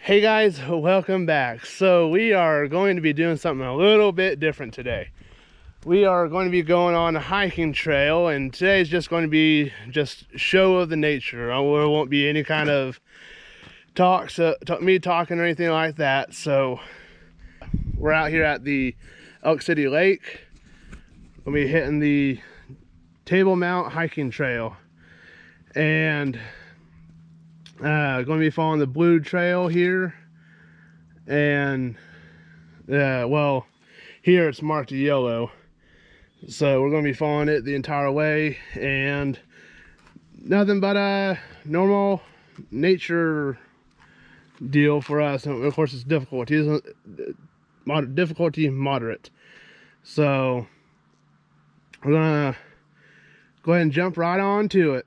Hey guys, welcome back. So we are going to be doing something a little bit different today. We are going to be going on a hiking trail, and today is just going to be just show of the nature. There won't be any kind of me talking or anything like that. So we're out here at the Elk City Lake. We'll be hitting the Table Mount hiking trail, and going to be following the blue trail here, and well, here it's marked yellow, so we're going to be following it the entire way, and nothing but a normal nature deal for us. And of course, it's difficulty moderate, so we're gonna go ahead and jump right on to it.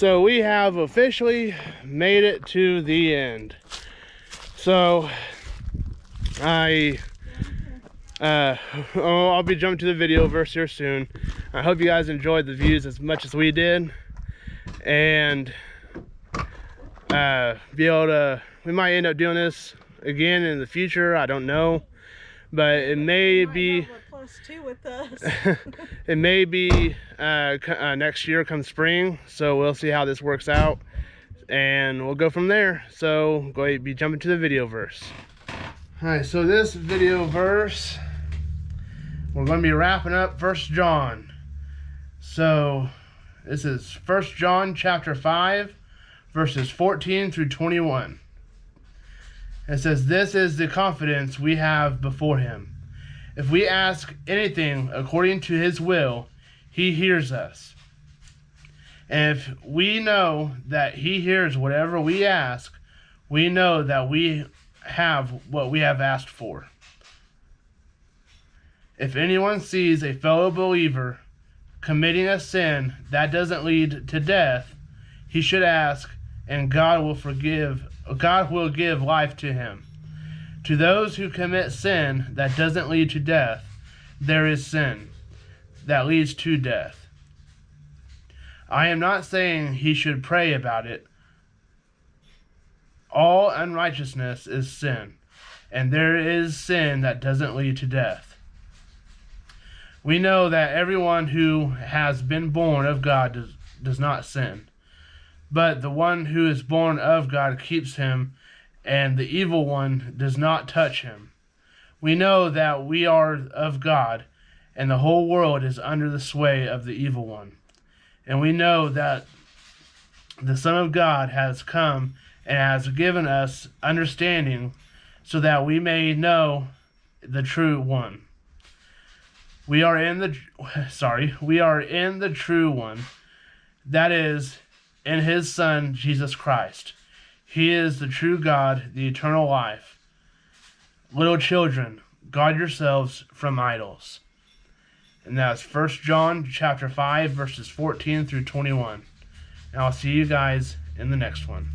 So we have officially made it to the end. So I'll be jumping to the video verse here soon. I hope you guys enjoyed the views as much as we did, and we might end up doing this again in the future. I don't know, but it may be with us. it may be next year come spring, so we'll see how this works out and we'll go from there. So go ahead and be jumping to the video verse. All right, so this video verse, we're going to be wrapping up 1 John. So this is 1 John chapter 5 verses 14 through 21. It says, "This is the confidence we have before him. If we ask anything according to his will, he hears us. And if we know that he hears whatever we ask, we know that we have what we have asked for. If anyone sees a fellow believer committing a sin that doesn't lead to death, he should ask, and God will give life to him. To those who commit sin that doesn't lead to death, there is sin that leads to death. I am not saying he should pray about it. All unrighteousness is sin, and there is sin that doesn't lead to death. We know that everyone who has been born of God does not sin, but the one who is born of God keeps him, and the evil one does not touch him. We know that we are of God, and the whole world is under the sway of the evil one. And we know that the Son of God has come and has given us understanding so that we may know the true one. We are in the true one, that is, in his Son, Jesus Christ. He is the true God, the eternal life. Little children, guard yourselves from idols." And that's 1 John chapter 5, verses 14 through 21. And I'll see you guys in the next one.